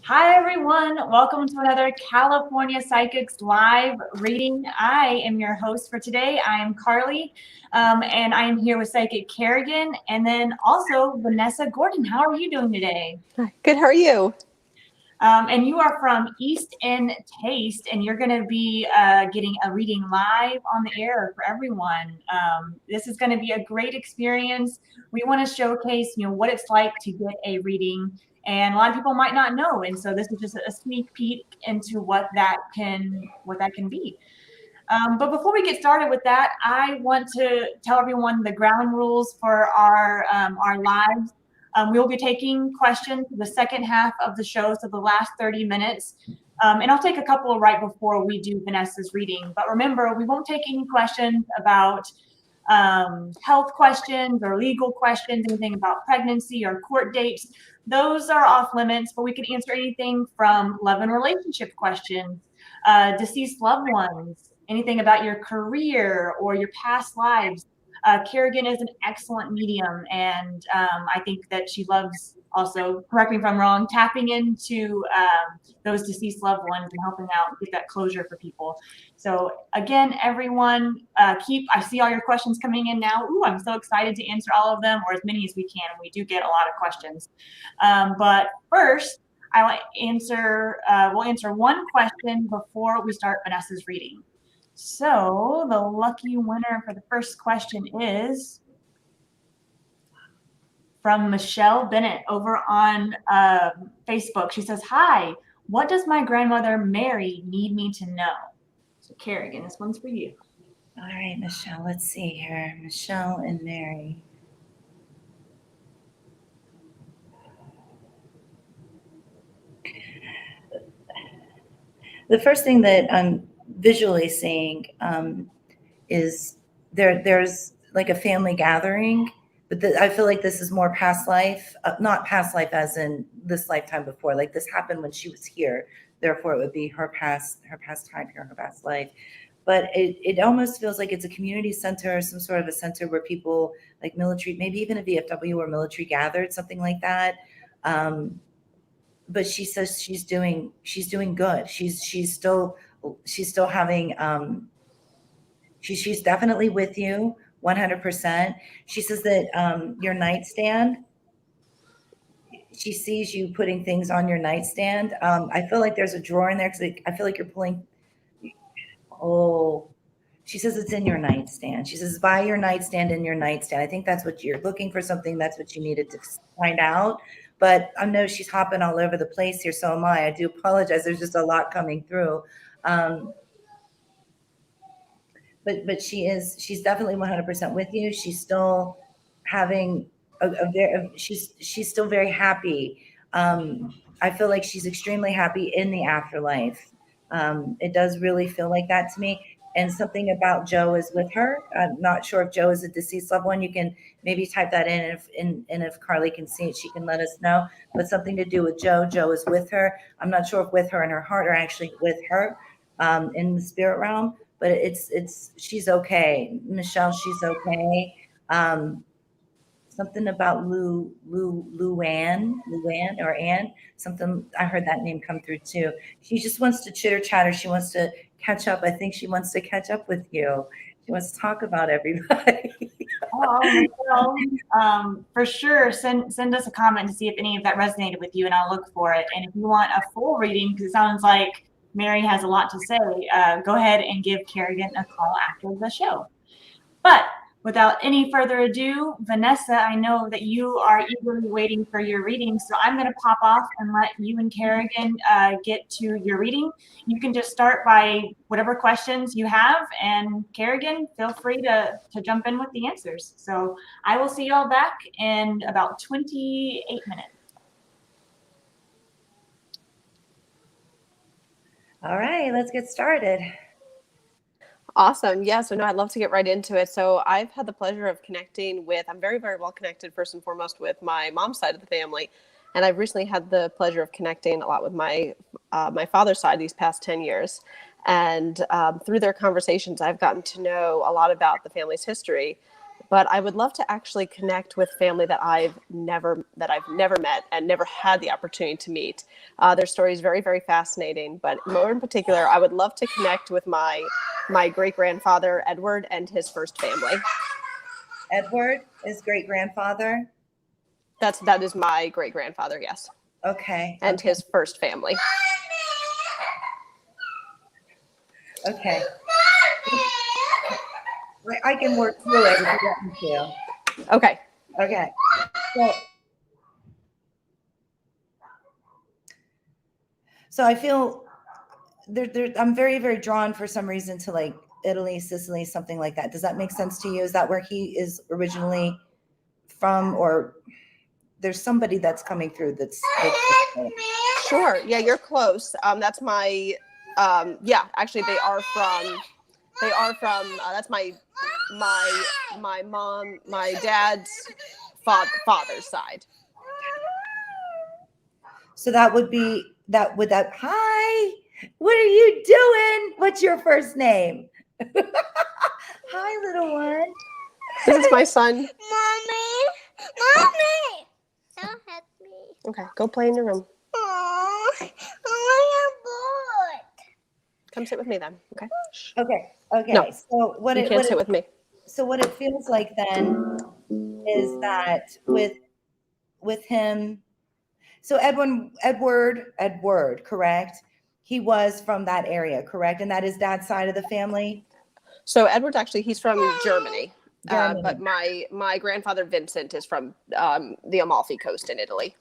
Hi, everyone. Welcome to another California Psychics live reading. I am your host for today. I am Carly, and I am here with Psychic Kerrigan and then also Vanessa Gordon. How are you doing today? Good. How are you? And you are from East End Taste, and you're going to be getting a reading live on the air for everyone. This is going to be a great experience. We want to showcase, what it's like to get a reading, and a lot of people might not know. And so this is just a sneak peek into what that can be. But before we get started with that, I want to tell everyone the ground rules for our lives. We'll be taking questions for the second half of the show, so the last 30 minutes. And I'll take a couple right before we do Vanessa's reading. But remember, we won't take any questions about health questions or legal questions, anything about pregnancy or court dates. Those are off limits, but we can answer anything from love and relationship questions, deceased loved ones, anything about your career or your past lives. Kerrigan is an excellent medium, and I think that she loves also, correct me if I'm wrong, tapping into those deceased loved ones and helping out get that closure for people. So again, everyone, I see all your questions coming in now. Ooh, I'm so excited to answer all of them, or as many as we can. We do get a lot of questions. But first, we'll answer one question before we start Vanessa's reading. So the lucky winner for the first question is from Michelle Bennett over on Facebook. She says, "Hi, what does my grandmother Mary need me to know?" So Kerrigan, this one's for you. All right, Michelle, let's see here. Michelle and Mary. The first thing that I'm visually seeing is there's like a family gathering, but I feel like this is more past life, not past life as in this lifetime before. Like this happened when she was here, therefore it would be her past time here, her past life. But it almost feels like it's a community center, some sort of a center where people like military, maybe even a VFW or military gathered, something like that. But she says she's doing good. She's still having she's definitely with you 100%. She says that your nightstand, she sees you putting things on your nightstand. I feel like there's a drawer in there because I feel like you're pulling. Oh, she says it's in your nightstand. She says by your nightstand, in your nightstand. I think that's what you're looking for, something that's what you needed to find out. But I know she's hopping all over the place here. So am I. I do apologize. There's just a lot coming through. But she's definitely 100% with you. She's still having she's still very happy. I feel like she's extremely happy in the afterlife. It does really feel like that to me. And something about Joe is with her. I'm not sure if Joe is a deceased loved one. You can maybe type that in, and if Carly can see it, she can let us know. But something to do with Joe. Joe is with her. I'm not sure if with her in her heart or actually with her in the spirit realm. But it's she's okay, Michelle. She's okay. Something about Luann or Ann. Something, I heard that name come through too. She just wants to chitter chatter. She wants to catch up. I think she wants to catch up with you. She wants to talk about everybody. Oh, Michelle, for sure, send us a comment to see if any of that resonated with you, and I'll look for it. And if you want a full reading, because it sounds like Mary has a lot to say, go ahead and give Kerrigan a call after the show. But without any further ado, Vanessa, I know that you are eagerly waiting for your reading, so I'm going to pop off and let you and Kerrigan get to your reading. You can just start by whatever questions you have, and Kerrigan, feel free to jump in with the answers. So I will see y'all back in about 28 minutes. All right, let's get started. Awesome. Yeah. So, no, I'd love to get right into it. So, I've had the pleasure of connecting with, I'm very, very well connected, first and foremost, with my mom's side of the family. And I've recently had the pleasure of connecting a lot with my father's side these past 10 years. And through their conversations, I've gotten to know a lot about the family's history. but I would love to actually connect with family that I've never met and never had the opportunity to meet. Their story is very, very fascinating, but more in particular, I would love to connect with my great-grandfather, Edward, and his first family. Edward is great-grandfather? That is my great-grandfather, yes. Okay. And his first family. Okay. I can work through it if you want me to. Okay. Okay. So I feel I'm very, very drawn for some reason to like Italy, Sicily, something like that. Does that make sense to you? Is that where he is originally from, or there's somebody that's coming through that's Sure. Yeah, you're close. That's my actually they are from that's my mom, my dad's father's side. So that would be hi, what are you doing? What's your first name? Hi, little one. This is my son. Mommy, don't hit me. Okay, go play in your room. Oh, I am bored. Come sit with me then. Okay. Okay. No, So what you can't sit with me. So what it feels like then is that with him, so Edward, correct? He was from that area, correct? And that is dad's side of the family? So Edward's actually, he's from Germany. Germany. But my grandfather Vincent is from the Amalfi Coast in Italy.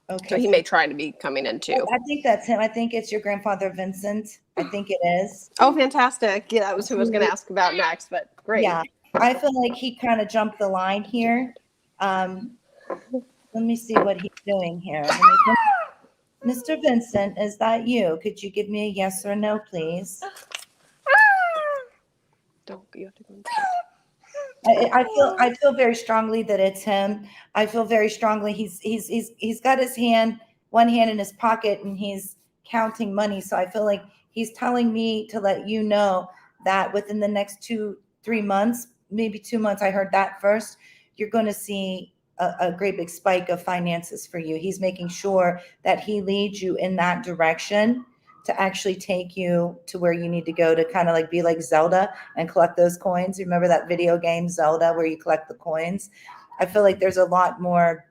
Okay. So he may try to be coming in too. I think that's him. I think it's your grandfather Vincent. I think it is. Oh, fantastic. Yeah, that was who I was going to ask about next, but great. Yeah. I feel like he kind of jumped the line here. Let me see what he's doing here. Mr. Vincent, is that you? Could you give me a yes or no, please? Don't you have to go inside. I feel very strongly that it's him. I feel very strongly he's got one hand in his pocket and he's counting money. So I feel like he's telling me to let you know that within the next 2-3 months, maybe 2 months, I heard that first, you're going to see a great big spike of finances for you. He's making sure that he leads you in that direction to actually take you to where you need to go to kind of like be like Zelda and collect those coins. You remember that video game Zelda where you collect the coins? I feel like there's a lot more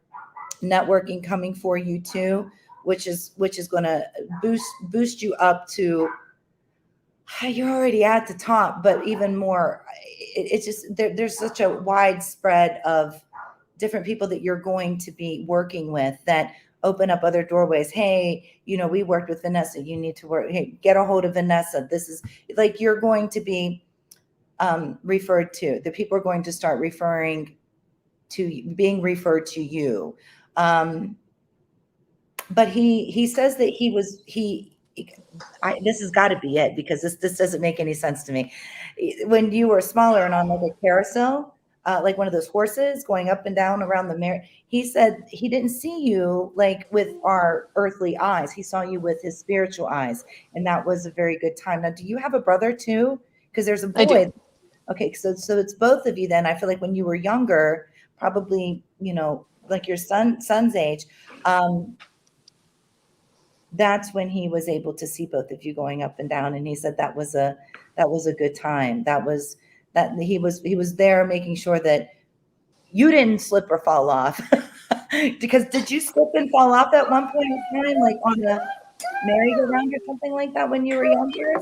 networking coming for you too, which is going to boost you up to, you're already at the top, but even more. It's just there's such a widespread of different people that you're going to be working with that open up other doorways. Hey, we worked with Vanessa. You need to work. Hey, get a hold of Vanessa. This is like you're going to be referred to. The people are going to start being referred to you. But he says that this has got to be it because this doesn't make any sense to me. When you were smaller and on like a carousel, like one of those horses going up and down around the he said he didn't see you like with our earthly eyes. He saw you with his spiritual eyes. And that was a very good time. Now, do you have a brother too? Because there's a boy. I do. Okay. So it's both of you then. I feel like when you were younger, probably, like your son's age, that's when he was able to see both of you going up and down. And he said that was a good time. That he was there making sure that you didn't slip or fall off. Because did you slip and fall off at one point in time, like on the merry-go-round or something like that when you were younger?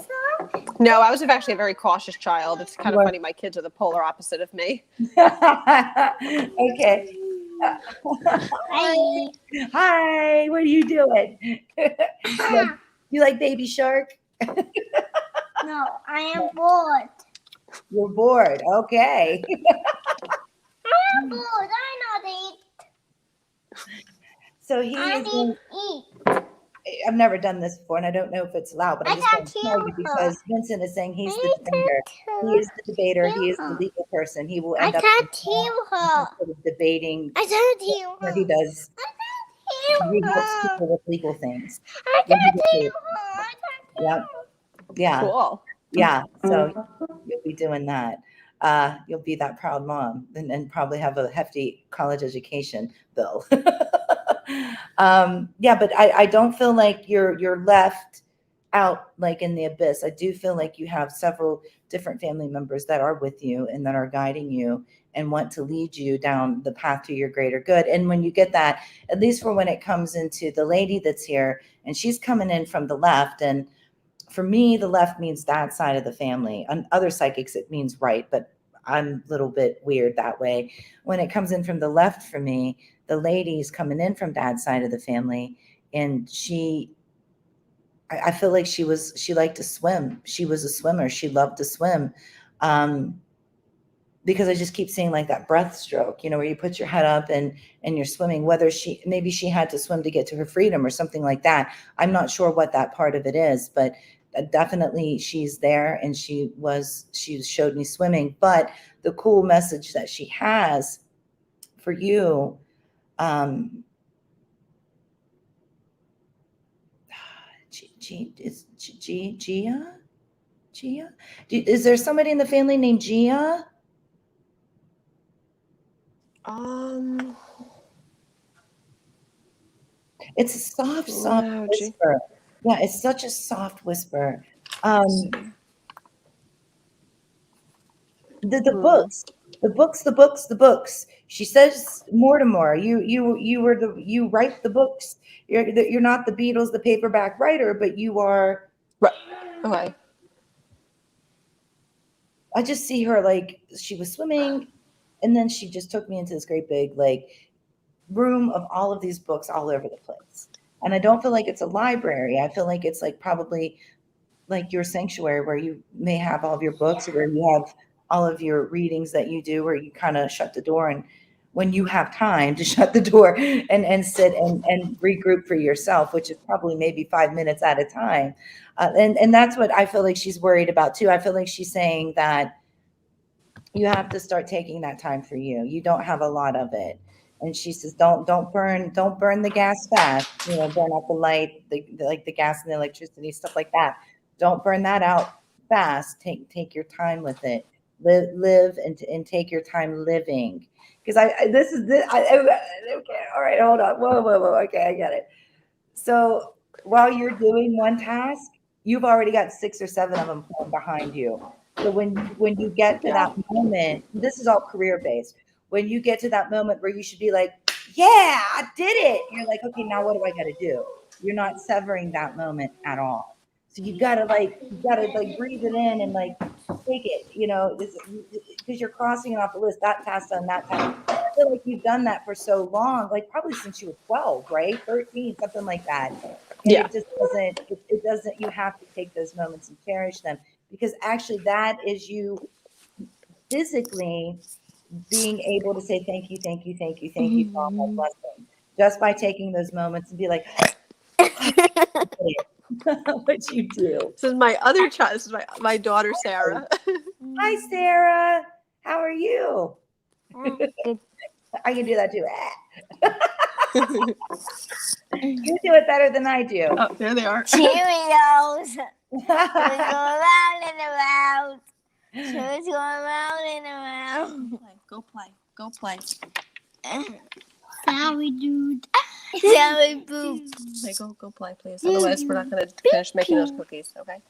No, I was actually a very cautious child. It's kind of funny. My kids are the polar opposite of me. Okay. Hi, what are you doing? You like Baby Shark? No, I am bored. You're bored. Okay. I am bored. I not eat. So he I is didn't eat. I've never done this before, and I don't know if it's allowed, but I'm just going to tell you because Vincent is saying he's the defender. He is the debater. He is the legal person. He will end up can't heal her. sort of debating. I can't heal her. He does. He helps people with legal things. I can't heal her. I can't heal Yeah. Yeah. Cool. Yeah. So you'll be doing that. you'll be that proud mom and probably have a hefty college education bill. Yeah, but I don't feel like you're left out like in the abyss. I do feel like you have several different family members that are with you and that are guiding you and want to lead you down the path to your greater good. And when you get that, at least for when it comes into the lady that's here, and she's coming in from the left, and for me, the left means that side of the family. On other psychics, it means right, but I'm a little bit weird that way. When it comes in from the left for me, the lady's coming in from dad's side of the family, and I feel like she liked to swim. She was a swimmer. She loved to swim. Because I just keep seeing like that breath stroke, where you put your head up and you're swimming, maybe she had to swim to get to her freedom or something like that. I'm not sure what that part of it is, but definitely she's there, and she showed me swimming. But the cool message that she has for you, Gia? Is there somebody in the family named Gia? It's a soft whisper. Yeah, it's such a soft whisper. The books. She says, Mortimer, you write the books. You're not the Beatles, the paperback writer, but you are. Right. Okay. I just see her like she was swimming, and then she just took me into this great big like room of all of these books all over the place. And I don't feel like it's a library. I feel like it's like probably like your sanctuary where you may have all of your books, or where you have all of your readings that you do, where you kind of shut the door, and when you have time to shut the door and sit and regroup for yourself, which is probably maybe 5 minutes at a time. And that's what I feel like she's worried about too. I feel like she's saying that you have to start taking that time for you. You don't have a lot of it. And she says, don't burn the gas fast, burn out the light, the gas and the electricity, stuff like that. Don't burn that out fast. Take your time with it. Live and take your time living. Because okay, all right, hold on. Whoa. Okay, I get it. So while you're doing one task, you've already got 6 or 7 of them behind you. So when you get to that moment, this is all career based. When you get to that moment where you should be like, yeah, I did it. You're like, okay, now what do I got to do? You're not severing that moment at all. So you gotta breathe it in and like take it, because you're crossing it off the list. That task done, that task. I feel like you've done that for so long, like probably since you were 12, right? 13, something like that. And yeah. It just doesn't. It doesn't. You have to take those moments and cherish them, because actually that is you physically being able to say thank you for all my blessings, just by taking those moments and be like, what you do. This is my other child. This is my daughter, Sarah. Hi, Sarah. How are you? I can do that too. You do it better than I do. Oh, there they are. Cheerios. Shoes go round and around. Shoes go round and around. Go play. Sorry, dude. Sorry, poop. Okay, go play, please. Otherwise, we're not going to finish making those cookies, okay?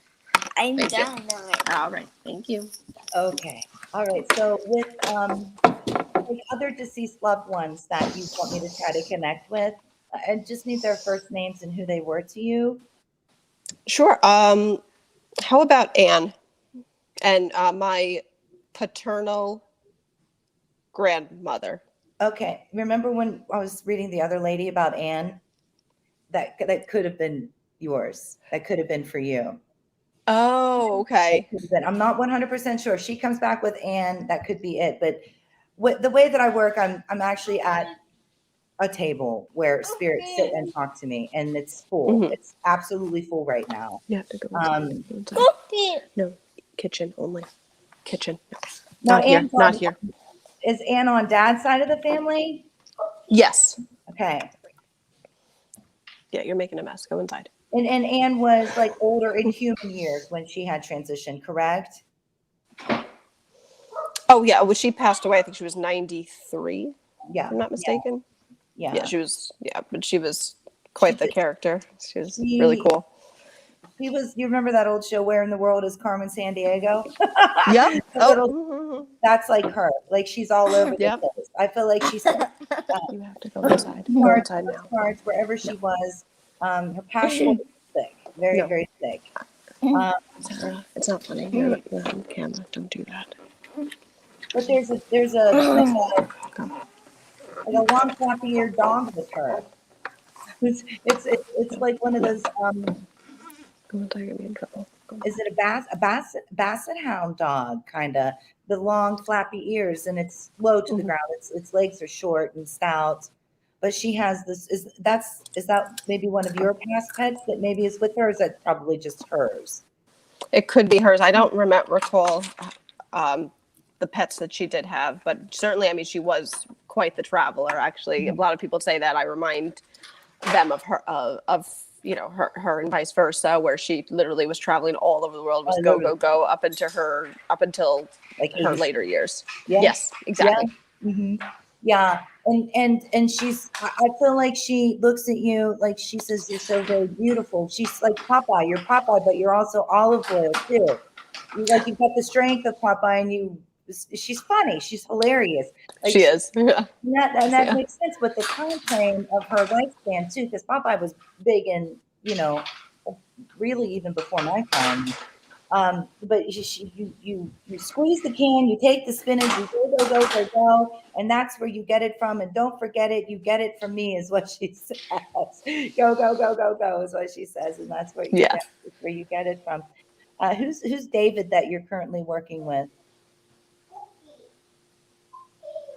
I'm Thank you. done already. All right. Thank you. Okay. All right. So with like other deceased loved ones that you want me to try to connect with, I just need their first names and who they were to you. Sure. How about Anne and my paternal grandmother? Okay. Remember when I was reading the other lady about Anne? That could have been yours. That could have been for you. Oh, okay. I'm not 100% sure. If she comes back with Anne, that could be it. But the way that I work, I'm actually at a table where spirits sit and talk to me, and it's full. Mm-hmm. It's absolutely full right now. You have to go inside. No, kitchen only. Kitchen. Now, Not here. Is Anne on Dad's side of the family? Yes. Okay. Yeah, you're making a mess. Go inside. And Anne was like older in human years when she had transitioned, correct? Oh yeah, well, she passed away. I think she was 93. Yeah. If I'm not mistaken. Yeah. Yeah, she was. Yeah, but she was quite the character. She was really She- cool. He was, you remember that old show, Where in the World is Carmen Sandiego? Yep. The little, Mhm. that's like her. Like she's all over the Yep. place. I feel like she's You have to go inside. Go inside now. cards wherever she was. Her passport was thick, very, No. very thick. Sarah, it's not funny. You're on camera. Don't do that. But there's a Come. like a long floppy-eared dog with her. It's like one of those. Come on, get me in trouble. Go. Is it a basset hound dog kind of? The long flappy ears, and it's low to the ground. Its legs are short and stout. But she has this. Is that maybe one of your past pets that maybe is with her? Or is that probably just hers? It could be hers. I don't recall the pets that she did have, but certainly, I mean, she was quite the traveler. Actually, a lot of people say that. I remind them of her, of you know, her and vice versa, where she literally was traveling all over the world, was go up until Like her 80s. later years. Yeah. Yes, exactly. Yeah. Yeah. And she's, I feel like she looks at you like she says, you're so very beautiful. She's like Popeye, you're Popeye, but you're also olive oil too. You've got the strength of Popeye, and she's funny. She's hilarious. Like, She is. Yeah. And that makes sense with the time frame of her lifespan too, because Popeye was big and, you know, really even before my time. But you squeeze the can, you take the spinach, you go, and that's where you get it from. And don't forget it, you get it from me, is what she says. Go is what she says, and that's where you get it from. Who's David that you're currently working with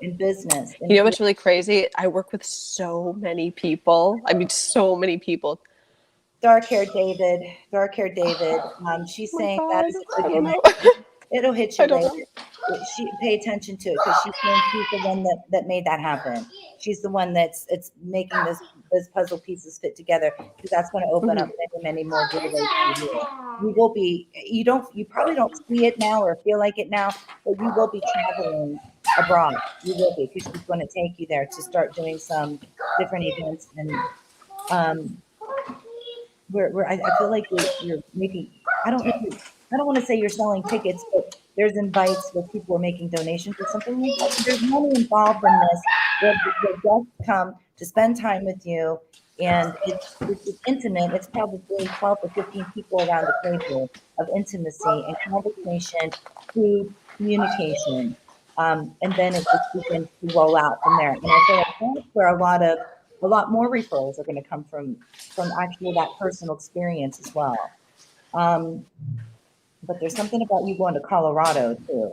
in business? You know what's really crazy? I work with so many people. I mean, so many people. Dark-haired David. She's saying that is a good connection. It'll hit you later. Pay attention to it, because she's saying she's the one that made that happen. She's the one it's making this puzzle pieces fit together, because that's going to open up many more doorways for you. You will be. You probably don't see it now or feel like it now, but you will be traveling abroad. You will be, because she's going to take you there to start doing some different events and. Where I feel like you're making, I don't want to say you're selling tickets, but there's invites where people are making donations or something like that. There's money involved in this. Where guests come to spend time with you, and it's intimate. It's probably 12 to 15 people around the table of intimacy and conversation, food, communication, and then it just begins to roll out from there. And I feel like that's where a lot more referrals are going to come from actually that personal experience as well. But there's something about you going to Colorado too.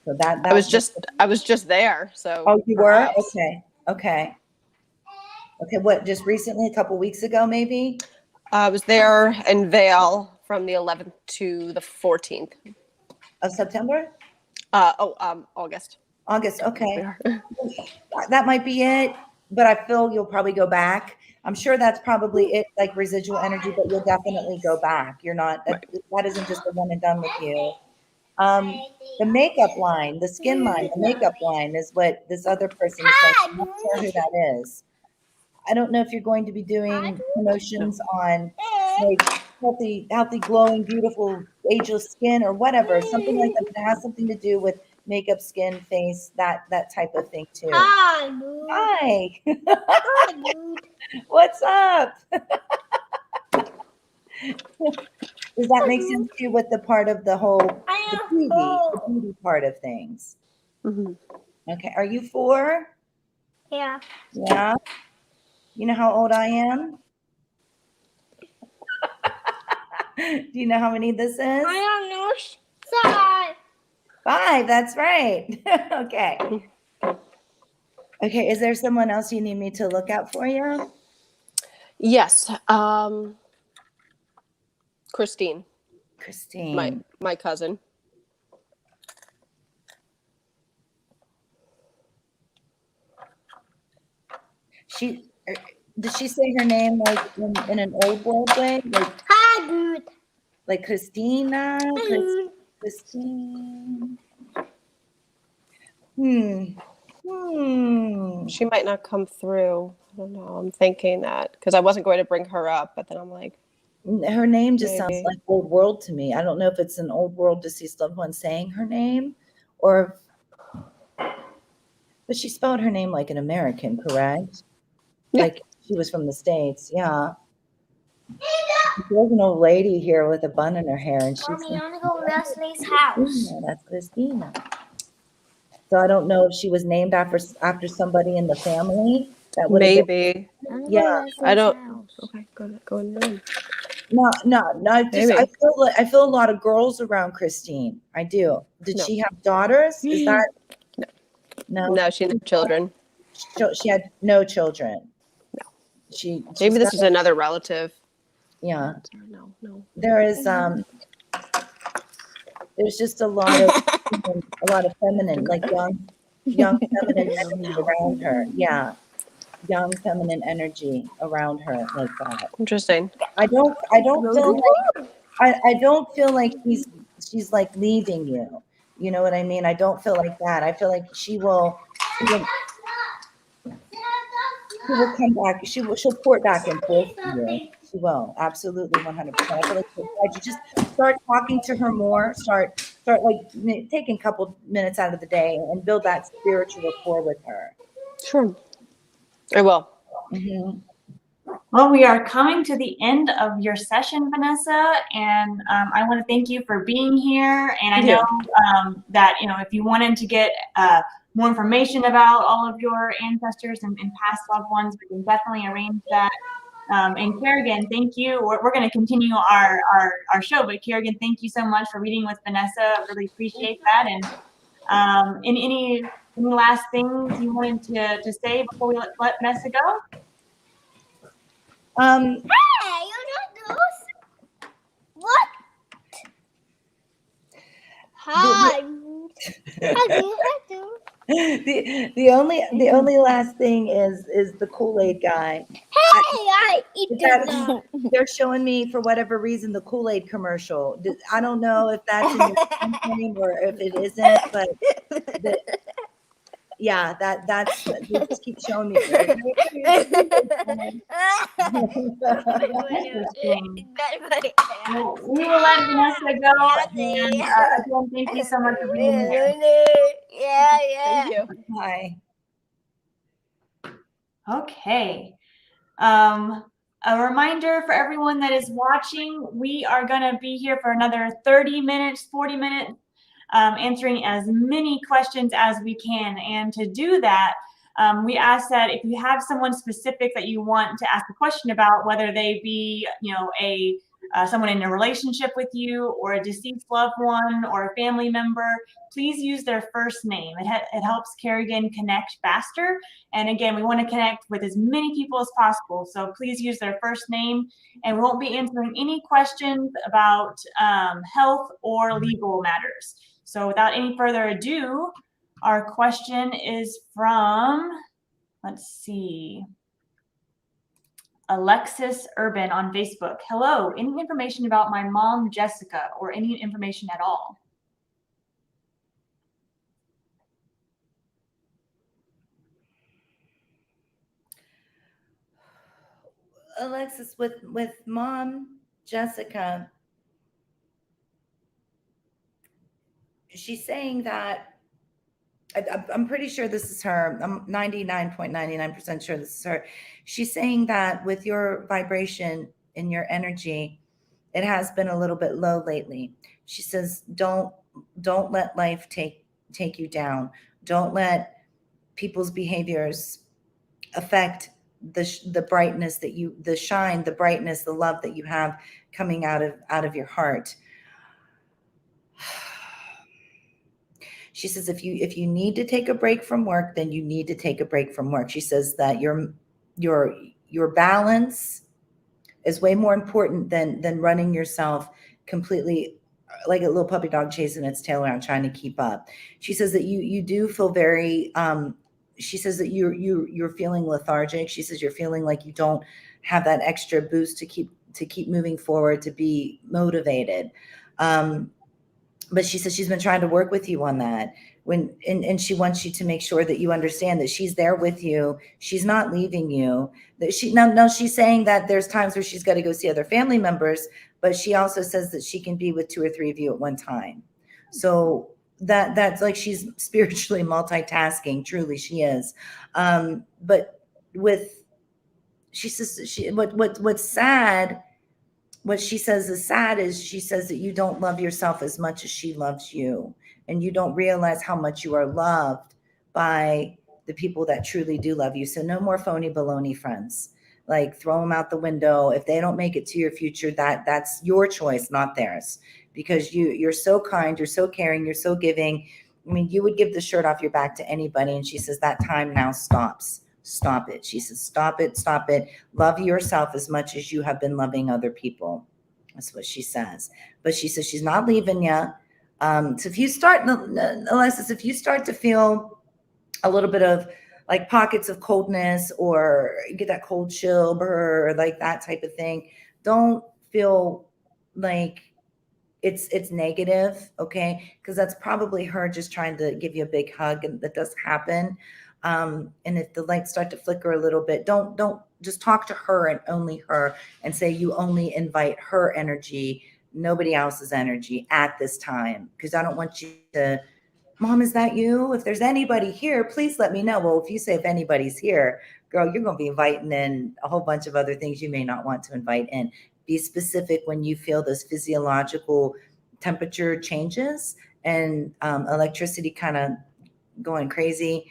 So that I was just there. So oh, you were? Okay. What? Just recently, a couple weeks ago, maybe? I was there in Vail from the 11th to the 14th of September. August. August. Okay. That might be it. But I feel you'll probably go back. I'm sure that's probably it, like residual energy, but you'll definitely go back. You're not, that isn't just a one and done with you. The makeup line, the skin line, the makeup line is what this other person is saying. I'm not sure who that is. I don't know if you're going to be doing promotions on like healthy, glowing, beautiful, ageless skin or whatever, something like that that has something to do with makeup, skin, face, that type of thing too. Hi, dude. Hi. Hi, dude. What's up? Does that make sense to you with the part of the whole the beauty part of things? Mm-hmm. Okay. Are you 4? Yeah. Yeah. You know how old I am? Do you know how many this is? I don't know. 5. 5, that's right. Okay. Okay, is there someone else you need me to look out for you? Yes. Christine. My cousin. Did she say her name like in an old world way? Like, Hi, dude. like Christina? Hi, dude. Christine. She might not come through. I don't know. I'm thinking that because I wasn't going to bring her up, but then I'm like, Her name just sounds maybe. like old world to me. I don't know if it's an old world deceased loved one saying her name, or but she spelled her name like an American, correct? Yeah. Like she was from the States. Yeah. There's an old lady here with a bun in her hair, and she's Mommy, I want to go to Leslie's house. That's Christina. So I don't know if she was named after somebody in the family that would have been. Maybe. I want to Yeah. go to Leslie's I don't. house. Okay, go in the room. No. Maybe. I feel a lot of girls around Christine. I do. Did No. she have daughters? Is that No. no? She had children. She had no children. No. She's Maybe this got- is another relative. Yeah. No. There is there's just a lot of feminine, like young feminine energy around her. Yeah. Young feminine energy around her like that. Interesting. I don't feel like she's like leaving you. You know what I mean? I don't feel like that. I feel like she will come back. She'll port back and forth to you. She will, absolutely 100%. I feel like you just start talking to her more. Start like taking a couple minutes out of the day and build that spiritual rapport with her. Sure. I will. Mm-hmm. Well, we are coming to the end of your session, Vanessa, and I want to thank you for being here. And I know that, if you wanted to get more information about all of your ancestors and past loved ones, we can definitely arrange that. And Kerrigan, thank you. We're going to continue our show, but Kerrigan, thank you so much for reading with Vanessa. I really appreciate that. And any last things you wanted to say before we let Vanessa go? Hey, you don't do this. What? Hi. The only last thing is the Kool-Aid guy. Hey, I eat that. They're showing me, for whatever reason, the Kool-Aid commercial. I don't know if that's in your name or if it isn't, but yeah, that's they just keep showing me. Well, we will let Vanessa go. And again, thank you so much for being here. Yeah. Thank you. Hi. Okay. A reminder for everyone that is watching, we are going to be here for another 30 minutes, 40 minutes, answering as many questions as we can. And to do that, we ask that if you have someone specific that you want to ask a question about, whether they be, someone in a relationship with you or a deceased loved one or a family member, please use their first name. It helps Kerrigan connect faster. And again, we want to connect with as many people as possible. So please use their first name, and we won't be answering any questions about health or legal matters. So without any further ado, our question is from, let's see, Alexis Urban on Facebook. Hello, any information about my mom, Jessica, or any information at all? Alexis, with mom, Jessica, she's saying that, I'm pretty sure this is her. I'm 99.99% sure this is her. She's saying that with your vibration and your energy, it has been a little bit low lately. She says, don't let life take you down. Don't let people's behaviors affect the brightness that you, the shine, the brightness, the love that you have coming out of your heart. She says, if you need to take a break from work, then you need to take a break from work. She says that your balance is way more important than running yourself completely like a little puppy dog chasing its tail around trying to keep up. She says that you do feel very she says that you're feeling lethargic. She says you're feeling like you don't have that extra boost to keep moving forward, to be motivated. But she says she's been trying to work with you on that. and she wants you to make sure that you understand that she's there with you. She's not leaving you. That she's saying that there's times where she's got to go see other family members, but she also says that she can be with 2 or 3 of you at one time. So that's like she's spiritually multitasking. Truly, she is. But she says what's sad. What she says is sad is she says that you don't love yourself as much as she loves you, and you don't realize how much you are loved by the people that truly do love you. So no more phony baloney friends. Like, throw them out the window. If they don't make it to your future, that's your choice, not theirs, because you're so kind, you're so caring, you're so giving. I mean, you would give the shirt off your back to anybody. And she says that time now stops. Stop it. She says, stop it. Love yourself as much as you have been loving other people. That's what she says. But she says she's not leaving you. So if you start, Alexis, if you start to feel a little bit of like pockets of coldness, or you get that cold chill or like that type of thing, don't feel like it's negative, okay? Because that's probably her just trying to give you a big hug, and that does happen. And if the lights start to flicker a little bit, don't just talk to her and only her, and say you only invite her energy, nobody else's energy at this time. Because I don't want you to, Mom, is that you? If there's anybody here, please let me know. Well, if you say if anybody's here, girl, you're going to be inviting in a whole bunch of other things you may not want to invite in. Be specific when you feel those physiological temperature changes and electricity kind of going crazy.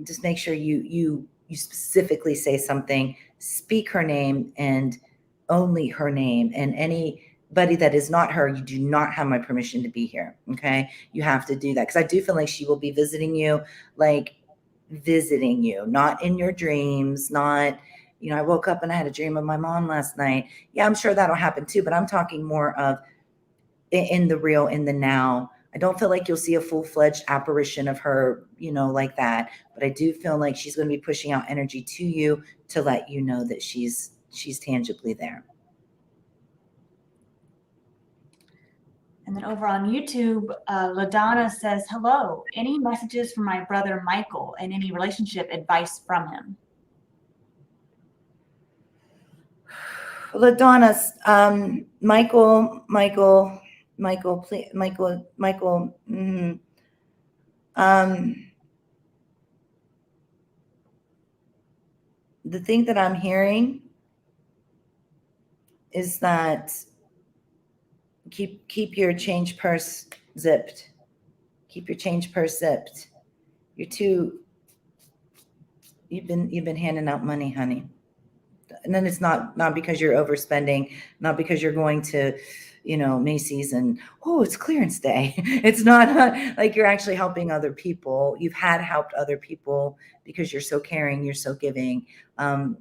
Just make sure you specifically say something, speak her name and only her name, and anybody that is not her, you do not have my permission to be here. Okay. You have to do that. Cause I do feel like she will be visiting you, not in your dreams, not, I woke up and I had a dream of my mom last night. Yeah, I'm sure that'll happen too, but I'm talking more of in the real, in the now. I don't feel like you'll see a full-fledged apparition of her, like that. But I do feel like she's going to be pushing out energy to you to let you know that she's tangibly there. And then over on YouTube, LaDonna says, hello, any messages from my brother Michael and any relationship advice from him? LaDonna, Michael, please, Michael. The thing that I'm hearing is that keep your change purse zipped. Keep your change purse zipped. You've been handing out money, honey. And then it's not because you're overspending, not because you're going to, Macy's and, it's clearance day. It's not like you're actually helping other people. You've helped other people because you're so caring, you're so giving.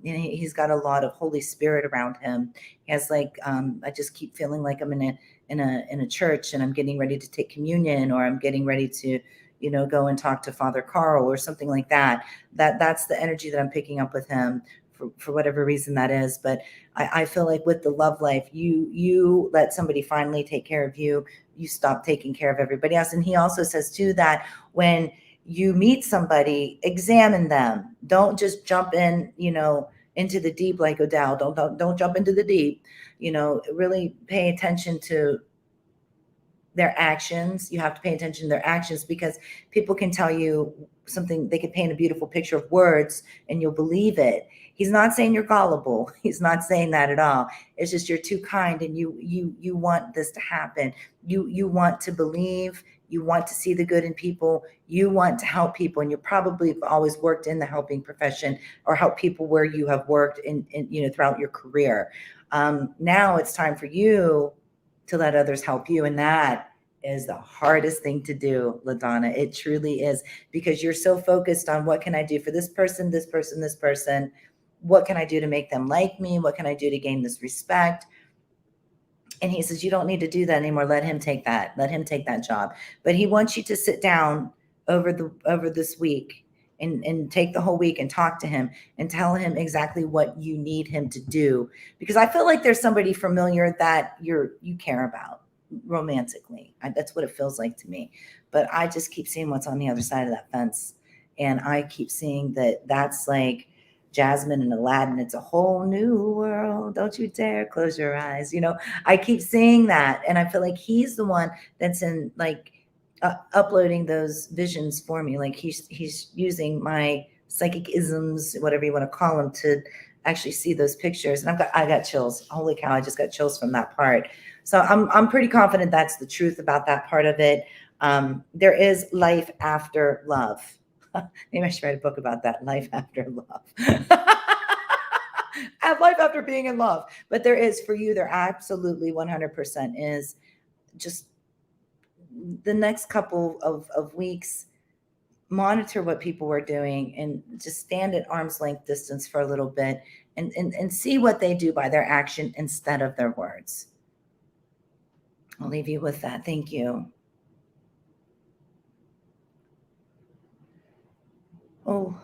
He's got a lot of Holy Spirit around him. He has I just keep feeling like I'm in a church and I'm getting ready to take communion, or I'm getting ready to, go and talk to Father Carl or something like that. That's the energy that I'm picking up with him. For whatever reason that is. But I feel like with the love life, you let somebody finally take care of you. You stop taking care of everybody else. And he also says too, that when you meet somebody, examine them. Don't just jump in, into the deep like Odell. Don't jump into the deep. Really pay attention to their actions. You have to pay attention to their actions, because people can tell you something. They can paint a beautiful picture of words and you'll believe it. He's not saying you're gullible. He's not saying that at all. It's just you're too kind, and you want this to happen. You want to believe. You want to see the good in people. You want to help people, and you probably have always worked in the helping profession, or help people where you have worked in throughout your career. Now it's time for you to let others help you, and that is the hardest thing to do, LaDonna. It truly is, because you're so focused on what can I do for this person, this person, this person. What can I do to make them like me? What can I do to gain this respect? And he says, you don't need to do that anymore. Let him take that. Let him take that job. But he wants you to sit down over this week and take the whole week and talk to him and tell him exactly what you need him to do. Because I feel like there's somebody familiar that you care about. romantically. That's what it feels like to me. But I just keep seeing what's on the other side of that fence. And I keep seeing that that's like Jasmine and Aladdin. It's a whole new world. Don't you dare close your eyes. I keep seeing that. And I feel like he's the one that's in like uploading those visions for me. Like he's using my psychic isms, whatever you want to call them, to actually see those pictures. And I got chills. Holy cow. I just got chills from that part. So I'm pretty confident that's the truth about that part of it. There is life after love. Maybe I should write a book about that. Life after love. Life after being in love. But there is, for you, there absolutely 100% is. Just the next couple of weeks, monitor what people are doing and just stand at arm's length distance for a little bit and see what they do by their action instead of their words. I'll leave you with that. Thank you. Oh.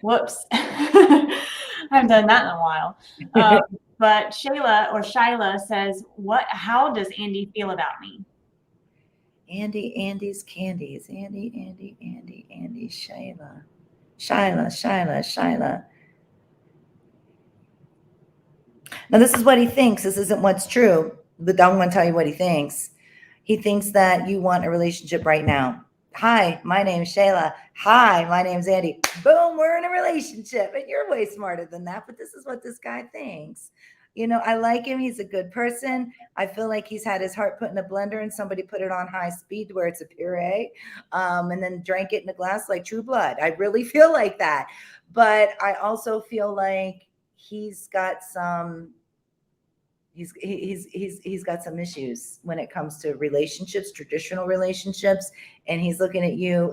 Whoops. I haven't done that in a while. But Shyla says, how does Andy feel about me? Andy's candies. Andy, Shyla. Now, this is what he thinks. This isn't what's true, but I'm going to tell you what he thinks. He thinks that you want a relationship right now. Hi, my name's Shayla. Hi, my name's Andy. Boom, we're in a relationship. And you're way smarter than that, but this is what this guy thinks. I like him. He's a good person. I feel like he's had his heart put in a blender and somebody put it on high speed where it's a puree, and then drank it in a glass like True Blood. I really feel like that. But I also feel like he's got some got some issues when it comes to relationships, traditional relationships, and he's looking at you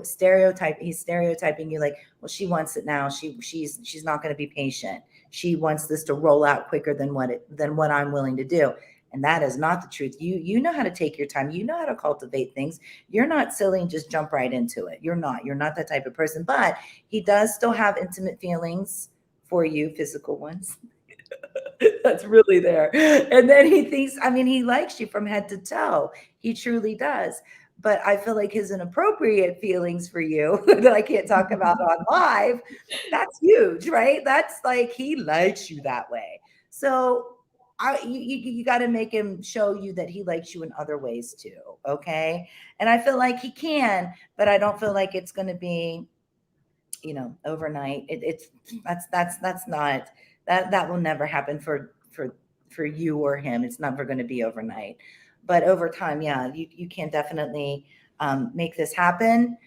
he's stereotyping you like, well, she wants it now. She's not going to be patient. She wants this to roll out quicker than what I'm willing to do. And that is not the truth. You know how to take your time. You know how to cultivate things. You're not silly and just jump right into it. You're not that type of person, but he does still have intimate feelings for you, physical ones. That's really there. And then he thinks, he likes you from head to toe. He truly does. But I feel like his inappropriate feelings for you that I can't talk about on live, that's huge, right? That's like, he likes you that way. So you got to make him show you that he likes you in other ways too. Okay. And I feel like he can, but I don't feel like it's going to be, overnight. That's not. That will never happen for you or him. It's never going to be overnight. But over time, yeah, you can definitely make this happen.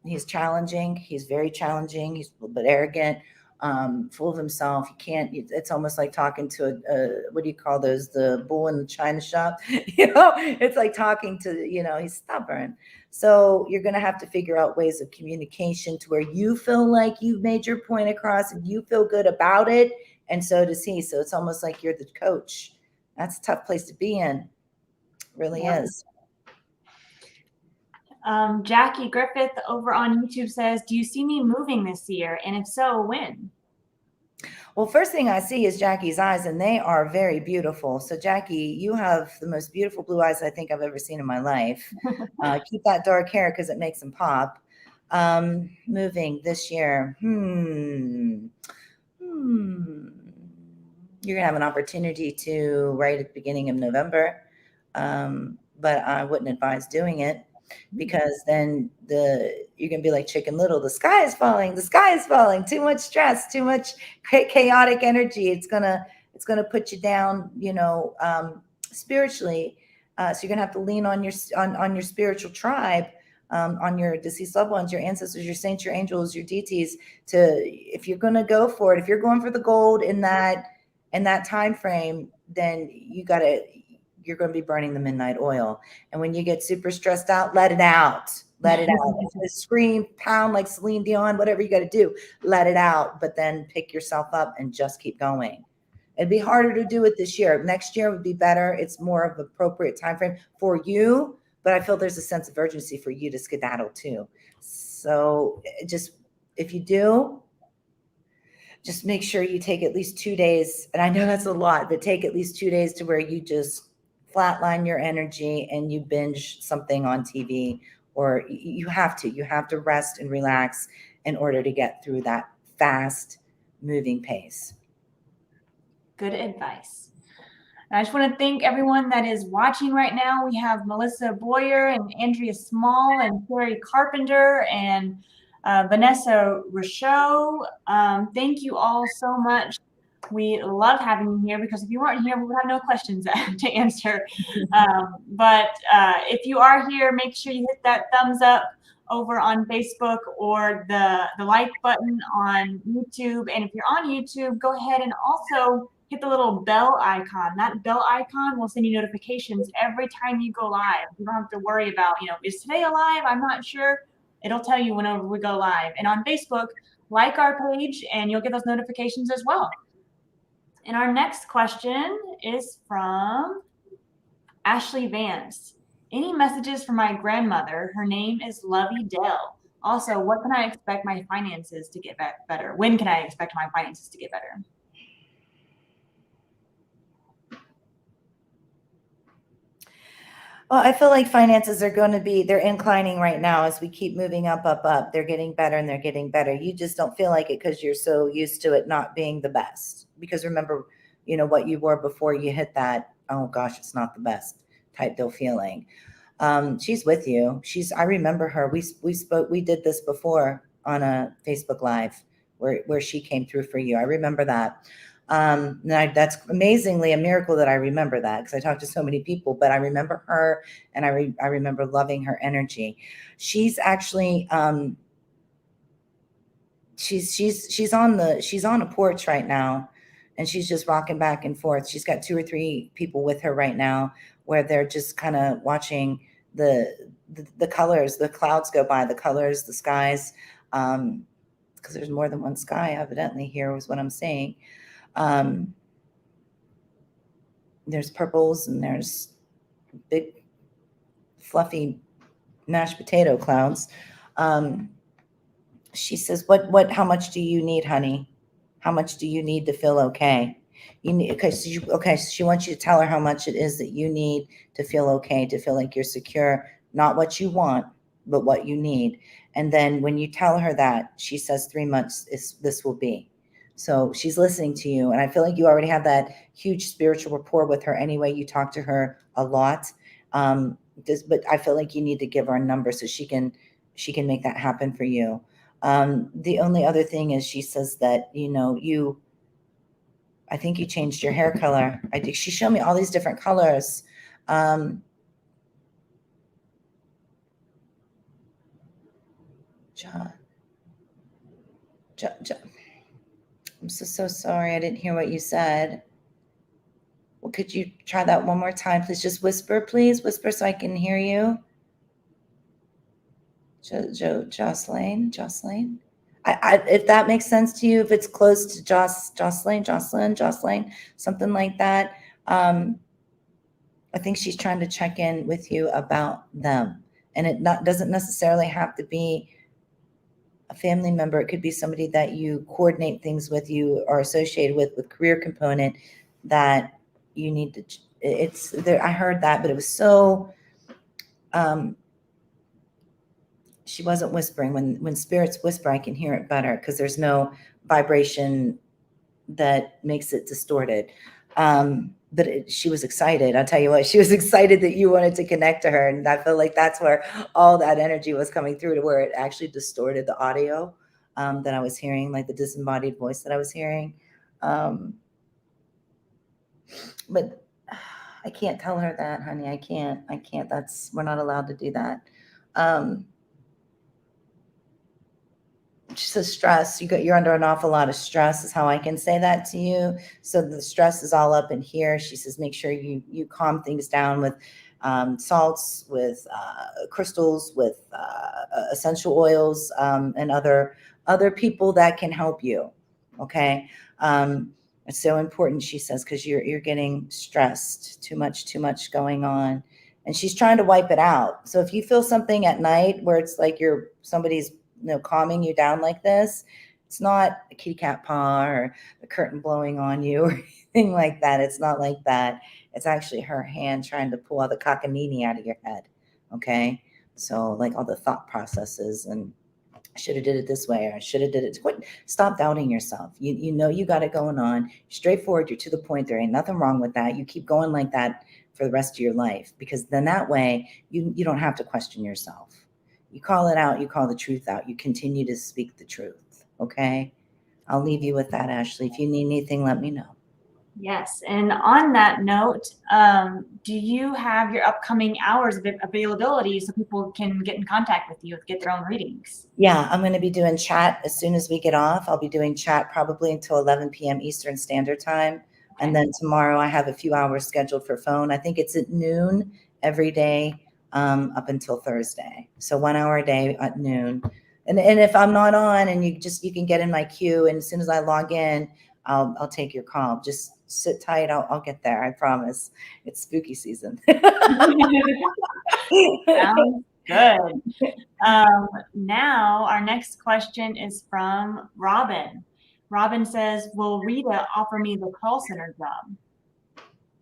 He's challenging. He's very challenging. He's a little bit arrogant, full of himself. It's almost like talking to a what do you call those? The bull in the china shop. It's like talking to, he's stubborn. So you're going to have to figure out ways of communication to where you feel like you've made your point across and you feel good about it. And so does he. So it's almost like you're the coach. That's a tough place to be in. It really is. Jackie Griffith over on YouTube says, do you see me moving this year? And if so, when? Well, first thing I see is Jackie's eyes, and they are very beautiful. So, Jackie, you have the most beautiful blue eyes I think I've ever seen in my life. Keep that dark hair because it makes them pop. Moving this year. You're going to have an opportunity to right at the beginning of November, but I wouldn't advise doing it. Because then you're going to be like Chicken Little. The sky is falling. Too much stress, too much chaotic energy. It's going to put you down, spiritually. So you're going to have to lean on your spiritual tribe, on your deceased loved ones, your ancestors, your saints, your angels, your deities, if you're going to go for it, if you're going for the gold in that time frame, then you're going to be burning the midnight oil. And when you get super stressed out, let it out. Scream, pound like Celine Dion, whatever you got to do, let it out. But then pick yourself up and just keep going. It'd be harder to do it this year. Next year would be better. It's more of an appropriate time frame for you. But I feel there's a sense of urgency for you to skedaddle too. So just if you do, just make sure you take at least 2 days. And I know that's a lot, but take at least 2 days to where you just flatline your energy and you binge something on TV, or you have to rest and relax in order to get through that fast moving pace. Good advice. And I just want to thank everyone that is watching right now. We have Melissa Boyer and Andrea Small and Carrie Carpenter and Vanessa Rochot. Thank you all so much. We love having you here, because if you weren't here, we would have no questions to answer. But if you are here, make sure you hit that thumbs up over on Facebook, or the like button on YouTube. And if you're on YouTube, go ahead and also hit the little bell icon. That bell icon will send you notifications every time you go live. You don't have to worry about, is today alive? I'm not sure. It'll tell you whenever we go live. And on Facebook, like our page and you'll get those notifications as well. And our next question is from Ashley Vance. Any messages for my grandmother? Her name is Lovey Dell. Also, what can I expect my finances to get better? When can I expect my finances to get better? Well, I feel like finances are going to be, they're inclining right now as we keep moving up, up, up. They're getting better and they're getting better. You just don't feel like it because you're so used to it not being the best. Because remember, what you were before you hit that, oh gosh, it's not the best type deal feeling. She's with you. I remember her. We did this before on a Facebook Live where she came through for you. I remember that. That's amazingly a miracle that I remember that, because I talked to so many people, but I remember her, and I remember loving her energy. She's actually, she's on a porch right now, and she's just rocking back and forth. She's got 2 or 3 people with her right now, where they're just kind of watching the colors, the clouds go by, the colors, the skies, because there's more than one sky evidently here, was what I'm saying. There's purples and there's big fluffy mashed potato clouds. She says, how much do you need, honey? How much do you need to feel okay? She wants you to tell her how much it is that you need to feel okay, to feel like you're secure, not what you want, but what you need. And then when you tell her that, she says 3 months this will be. So she's listening to you. And I feel like you already have that huge spiritual rapport with her anyway. You talk to her a lot. But I feel like you need to give her a number so she can make that happen for you. The only other thing is, she says that, I think you changed your hair color. She showed me all these different colors. John. I'm so sorry. I didn't hear what you said. Well, could you try that one more time? Please just whisper, please. Whisper so I can hear you. Jocelyn. If that makes sense to you, if it's close to Jocelyn, something like that. I think she's trying to check in with you about them. And it doesn't necessarily have to be a family member. It could be somebody that you coordinate things with, you are associated with career component, that you need to, it's there. I heard that, but it was so, she wasn't whispering. When spirits whisper, I can hear it better, because there's no vibration that makes it distorted. But she was excited. I'll tell you what, she was excited that you wanted to connect to her. And I feel like that's where all that energy was coming through, to where it actually distorted the audio that I was hearing, like the disembodied voice that I was hearing. But I can't tell her that, honey. I can't. We're not allowed to do that. She says stress. You're under an awful lot of stress, is how I can say that to you. So the stress is all up in here. She says, make sure you calm things down with salts, with crystals, with essential oils, and other people that can help you. Okay. It's so important, she says, because you're getting stressed, too much going on. And she's trying to wipe it out. So if you feel something at night where it's like somebody's calming you down like this, It's not a kitty cat paw or the curtain blowing on you or anything like that. It's not like that. It's actually her hand trying to pull all the cockamamie out of your head. Okay. So like all the thought processes and I should have did it this way, or I should have did it. Stop doubting yourself. You know you got it going on. Straightforward, you're to the point. There ain't nothing wrong with that. You keep going like that for the rest of your life, because then that way you don't have to question yourself. You call it out, you call the truth out, you continue to speak the truth. Okay? I'll leave you with that, Ashley. If you need anything, let me know. Yes. And on that note, do you have your upcoming hours of availability so people can get in contact with you, get their own readings? Yeah, I'm going to be doing chat as soon as we get off. I'll be doing chat probably until 11 p.m. Eastern Standard Time. And then tomorrow I have a few hours scheduled for phone. I think it's at noon every day up until Thursday. So 1 hour a day at noon. And if I'm not on and you can get in my queue, and as soon as I log in, I'll take your call. Just sit tight. I'll get there. I promise. It's spooky season. Sounds good. Now our next question is from Robin. Robin says, will Rita offer me the call center job?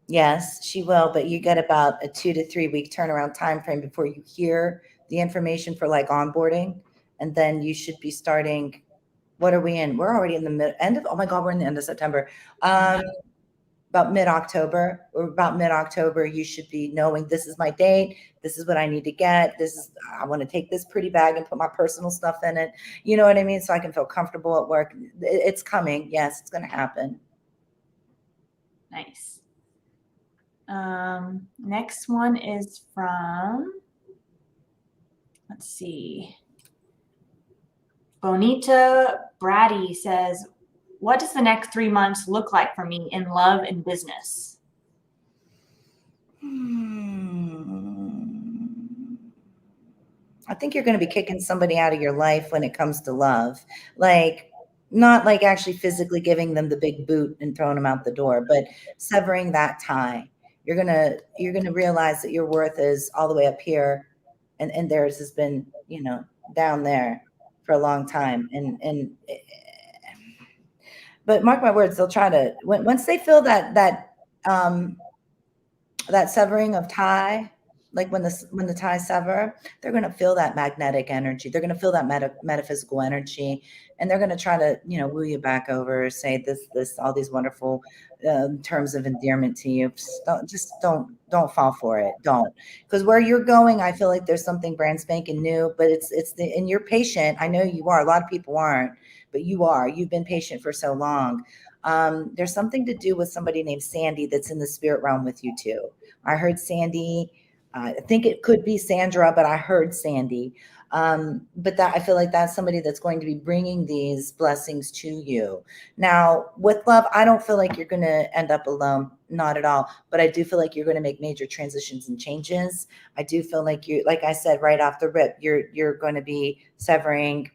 Yes, she will, but you get about a 2 to 3 week turnaround time frame before you hear the information for like onboarding. And then you should be starting. What are we in? We're already in the end of, oh my God, we're in the end of September. About mid-October, or about mid-October, you should be knowing this is my date. This is what I need to get. I want to take this pretty bag and put my personal stuff in it. You know what I mean? So I can feel comfortable at work. It's coming. Yes, it's going to happen. Nice. Next one is from, let's see. Bonita Brady says, what does the next 3 months look like for me in love and business? I think you're going to be kicking somebody out of your life when it comes to love. Like, not like actually physically giving them the big boot and throwing them out the door, but severing that tie. You're gonna realize that your worth is all the way up here, and theirs has been, down there for a long time. But mark my words, they'll try to once they feel that severing of tie, like when the ties sever, they're going to feel that magnetic energy. They're going to feel that metaphysical energy, and they're going to try to woo you back over, say this all these wonderful terms of endearment to you. Don't fall for it. Don't, because where you're going, I feel like there's something brand spanking new. But and you're patient. I know you are. A lot of people aren't, but you are. You've been patient for so long. There's something to do with somebody named Sandy that's in the spirit realm with you too. I heard Sandy. I think it could be Sandra, but I heard Sandy. But I feel like that's somebody that's going to be bringing these blessings to you. Now, with love, I don't feel like you're going to end up alone. Not at all. But I do feel like you're going to make major transitions and changes. I do feel like like I said, right off the rip, you're going to be severing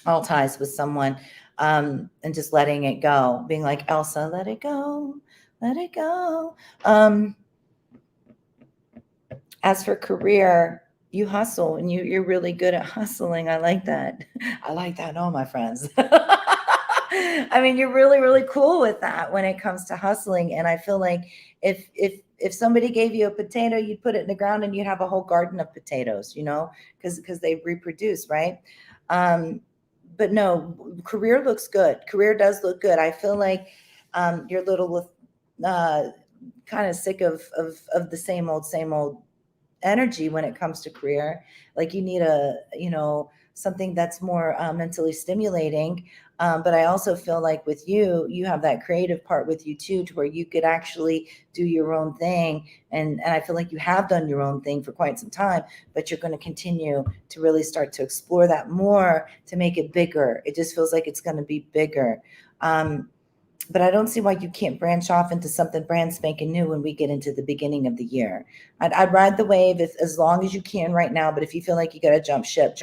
all ties with someone, and just letting it go, being like, Elsa, let it go, let it go. As for career, you hustle, and you're really good at hustling. I like that. I like that. Oh, my friends. I mean, you're really, really cool with that when it comes to hustling. And I feel like if somebody gave you a potato, you'd put it in the ground and you'd have a whole garden of potatoes, because they reproduce, right? But no, career looks good. Career does look good. I feel like you're a little kind of sick of the same old energy when it comes to career. Like you need something that's more mentally stimulating. But I also feel like with you have that creative part with you too, to where you could actually do your own thing. And I feel like you have done your own thing for quite some time, but you're going to continue to really start to explore that more to make it bigger. It just feels like it's going to be bigger. But I don't see why you can't branch off into something brand spanking new when we get into the beginning of the year. I'd ride the wave as long as you can right now. But if you feel like you got to jump ship,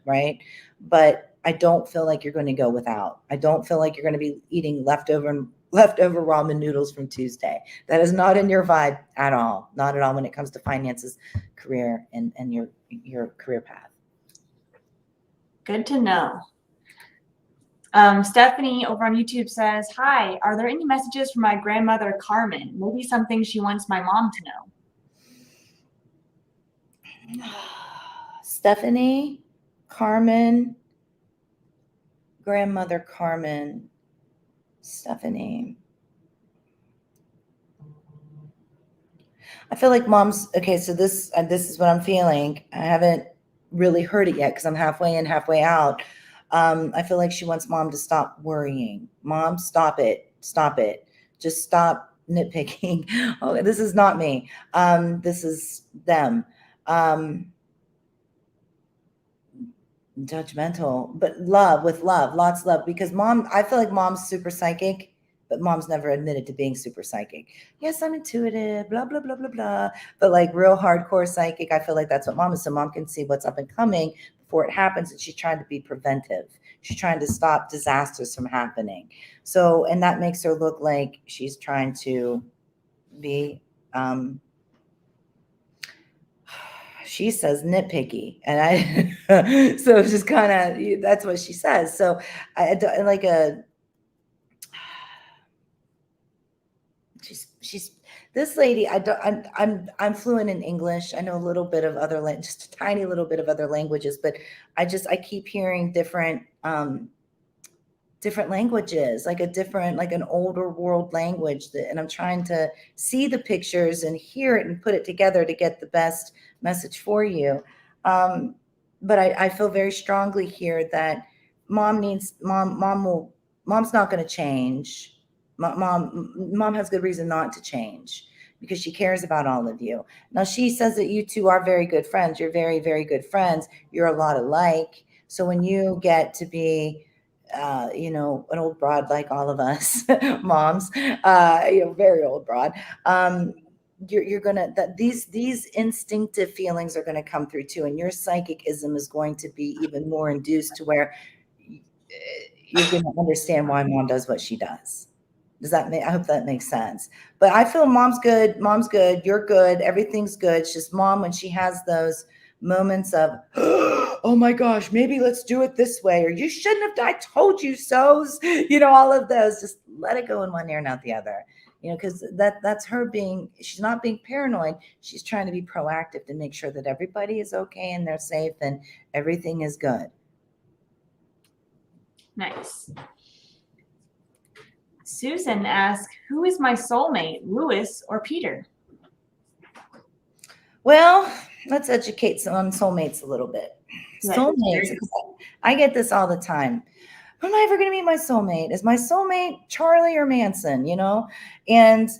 right? But I don't feel like you're going to go without. I don't feel like you're going to be eating leftover ramen noodles from Tuesday. That is not in your vibe at all. Not at all when it comes to finances, career, and your career path. Good to know. Stephanie over on YouTube says, hi, are there any messages from my grandmother, Carmen? Maybe something she wants my mom to know. Stephanie, Carmen, grandmother Carmen, Stephanie. I feel like mom's okay. So this is what I'm feeling. I haven't really heard it yet because I'm halfway in, halfway out. I feel like she wants mom to stop worrying. Mom, stop it. Stop it. Just stop nitpicking. Oh, this is not me. This is them. Judgmental, but love, with love, lots of love. Because mom, I feel like mom's super psychic, but mom's never admitted to being super psychic. Yes, I'm intuitive, blah, blah, blah, blah, blah. But like real hardcore psychic, I feel like that's what mom is. So mom can see what's up and coming before it happens. And she's trying to be preventive. She's trying to stop disasters from happening. So, and that makes her look like she's trying to be, she says nitpicky, and I, so it's just kind of, that's what she says. So I like she's this lady. I'm fluent in English. I know a little bit of other, just a tiny little bit of other languages, but I keep hearing different languages, like an older world language and I'm trying to see the pictures and hear it and put it together to get the best message for you. But I feel very strongly here that mom's not going to change. Mom has good reason not to change because she cares about all of you. Now she says that you two are very good friends. You're very, very good friends. You're a lot alike. So when you get to be an old broad like all of us moms, very old broad, you're gonna, that these instinctive feelings are going to come through too, and your psychicism is going to be even more induced to where you're going to understand why mom does what she does. Does that make, I hope that makes sense. But I feel mom's good, you're good, everything's good. It's just mom, when she has those moments of, oh my gosh, maybe let's do it this way, or you shouldn't have, I told you so's, all of those, just let it go in one ear and out the other, because that's her being, she's not being paranoid. She's trying to be proactive to make sure that everybody is okay and they're safe and everything is good. Nice. Susan asks, who is my soulmate, Lewis or Peter? Well, let's educate on soulmates a little bit. Yes. Soulmates, I get this all the time. When am I ever going to meet my soulmate? Is my soulmate Charlie or Manson, And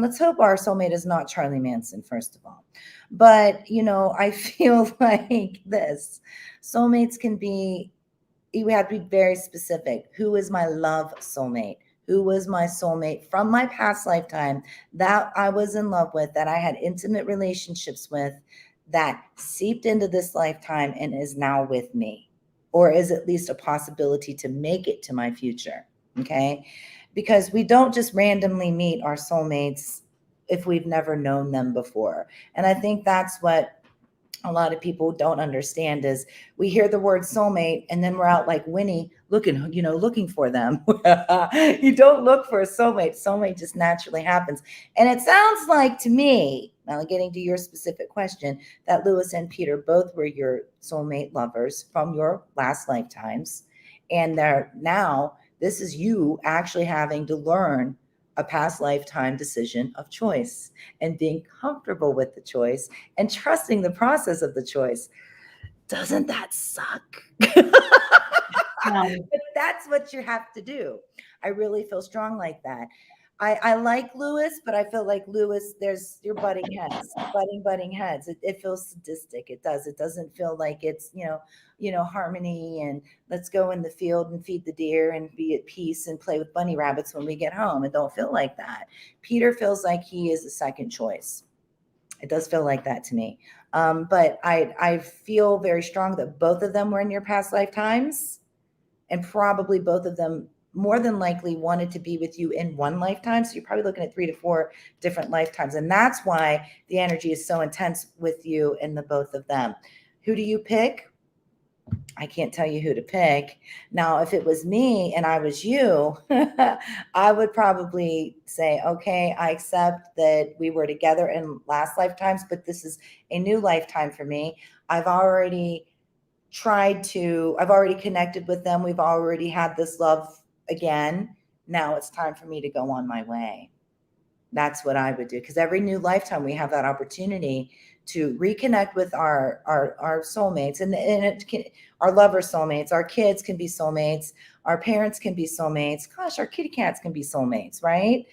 let's hope our soulmate is not Charlie Manson, first of all. But, I feel like this. Soulmates can be, you have to be very specific. Who is my love soulmate? Who was my soulmate from my past lifetime that I was in love with, that I had intimate relationships with, that seeped into this lifetime and is now with me, or is at least a possibility to make it to my future, okay? Because we don't just randomly meet our soulmates if we've never known them before. And I think that's what a lot of people don't understand is we hear the word soulmate and then we're out like Winnie looking for them. You don't look for a soulmate. Soulmate just naturally happens. And it sounds like to me, now getting to your specific question, that Lewis and Peter both were your soulmate lovers from your last lifetimes. And now this is you actually having to learn a past lifetime decision of choice and being comfortable with the choice and trusting the process of the choice. Doesn't that suck? But that's what you have to do. I really feel strong like that. I like Lewis, but I feel like Lewis, you're butting heads. It feels sadistic. It does. It doesn't feel like it's, harmony and let's go in the field and feed the deer and be at peace and play with bunny rabbits when we get home. It don't feel like that. Peter feels like he is a second choice. It does feel like that to me. But I feel very strong that both of them were in your past lifetimes, and probably both of them more than likely wanted to be with you in one lifetime. So you're probably looking at 3 to 4 different lifetimes. And that's why the energy is so intense with you and the both of them. Who do you pick? I can't tell you who to pick. Now, if it was me and I was you, I would probably say, okay, I accept that we were together in last lifetimes, but this is a new lifetime for me. I've already connected with them. We've already had this love again. Now it's time for me to go on my way. That's what I would do. Because every new lifetime we have that opportunity to reconnect with our soulmates, and our lover soulmates. Our kids can be soulmates. Our parents can be soulmates. Gosh, our kitty cats can be soulmates, right?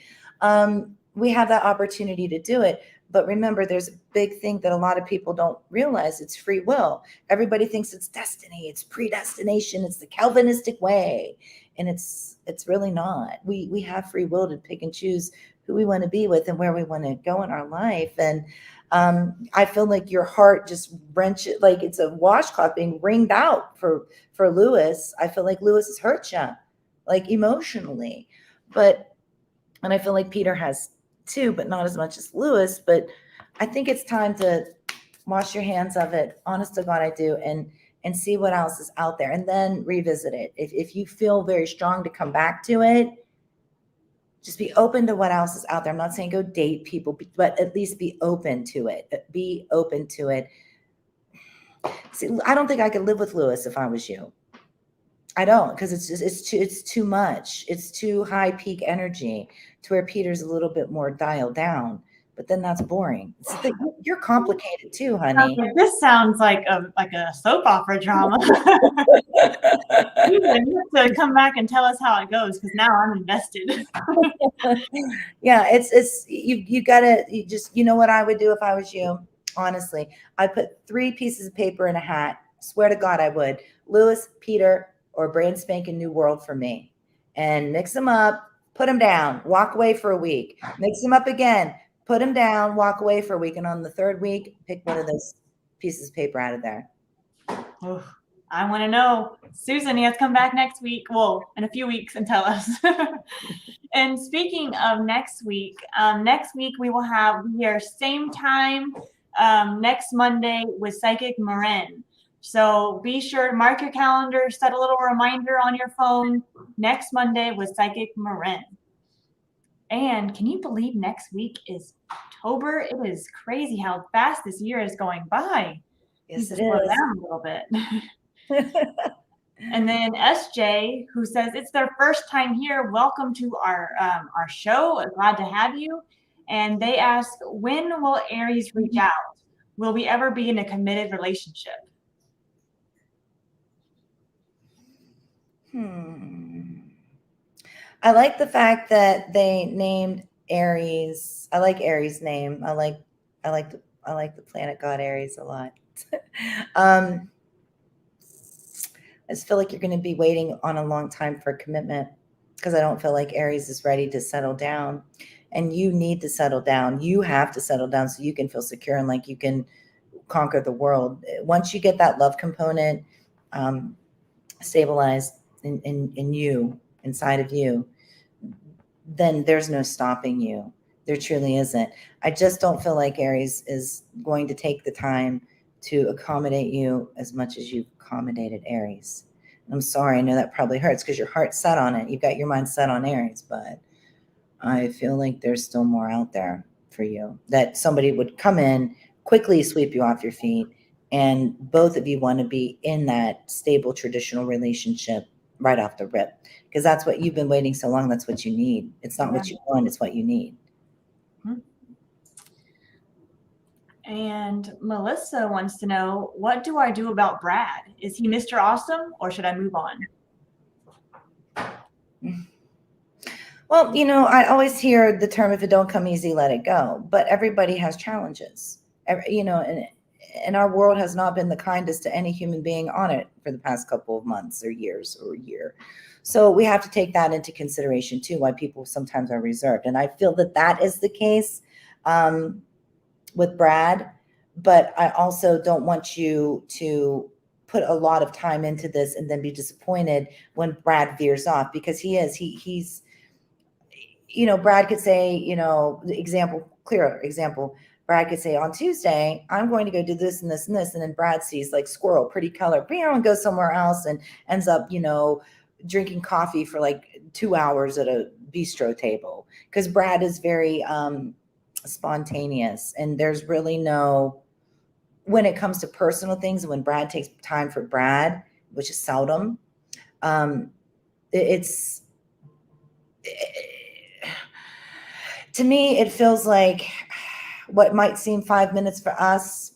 We have that opportunity to do it. But remember, there's a big thing that a lot of people don't realize. It's free will. Everybody thinks it's destiny. It's predestination. It's the Calvinistic way. And it's really not. We have free will to pick and choose who we want to be with and where we want to go in our life. And I feel like your heart just wrenches, like it's a washcloth being wringed out for Lewis. I feel like Lewis has hurt you, like emotionally. And I feel like Peter has too, but not as much as Lewis. But I think it's time to wash your hands of it. Honest to God, I do. And see what else is out there, and then revisit it. If you feel very strong to come back to it, just be open to what else is out there. I'm not saying go date people, but at least be open to it. Be open to it. See, I don't think I could live with Lewis if I was you. I don't, because it's too much. It's too high peak energy to where Peter's a little bit more dialed down. But then that's boring. You're complicated too, honey. This sounds like a soap opera drama. You have to come back and tell us how it goes, because now I'm invested. Yeah, it's you gotta, you know what I would do if I was you? Honestly, I put 3 pieces of paper in a hat. Swear to God, I would. Lewis, Peter, or brand spanking new world for me. And mix them up, put them down, walk away for a week. Mix them up again, put them down, walk away for a week. And on the 3rd week, pick one of those pieces of paper out of there. Oh, I want to know. Susan, you have to come back next week. Well, in a few weeks, and tell us. And speaking of next week we will have here same time next Monday with Psychic Marin. So be sure to mark your calendar, set a little reminder on your phone. Next Monday with Psychic Marin. And can you believe next week is October? It is crazy how fast this year is going by. Yes, it slow is. down a little bit. And then SJ, who says it's their first time here. Welcome to our show. Glad to have you. And they ask, when will Aries reach out? Will we ever be in a committed relationship? I like the fact that they named Aries. I like Aries' name. I like the planet god Aries a lot. I just feel like you're going to be waiting on a long time for a commitment, because I don't feel like Aries is ready to settle down, and you need to settle down. You have to settle down so you can feel secure and like you can conquer the world. Once you get that love component stabilized in you, inside of you, then there's no stopping you. There truly isn't. I just don't feel like Aries is going to take the time to accommodate you as much as you've accommodated Aries. And I'm sorry, I know that probably hurts because your heart's set on it. You've got your mind set on Aries, but I feel like there's still more out there for you, that somebody would come in, quickly sweep you off your feet, and both of you want to be in that stable traditional relationship right off the rip, because that's what you've been waiting so long. That's what you need. It's not what you want, it's what you need. And Melissa wants to know, what do I do about Brad? Is he Mr. Awesome, or should I move on? Well, I always hear the term, if it don't come easy, let it go. But everybody has challenges, and our world has not been the kindest to any human being on it for the past couple of months or years or a year. So we have to take that into consideration too, why people sometimes are reserved. And I feel that is the case with Brad, but I also don't want you to put a lot of time into this and then be disappointed when Brad veers off, because he's Brad could say, clearer example, Brad could say, on Tuesday, I'm going to go do this and this and this. And then Brad sees like squirrel, pretty color, and goes somewhere else and ends up, drinking coffee for like 2 hours at a bistro table. Because Brad is very spontaneous, and there's really no, when it comes to personal things, when Brad takes time for Brad, which is seldom, to me, it feels like what might seem 5 minutes for us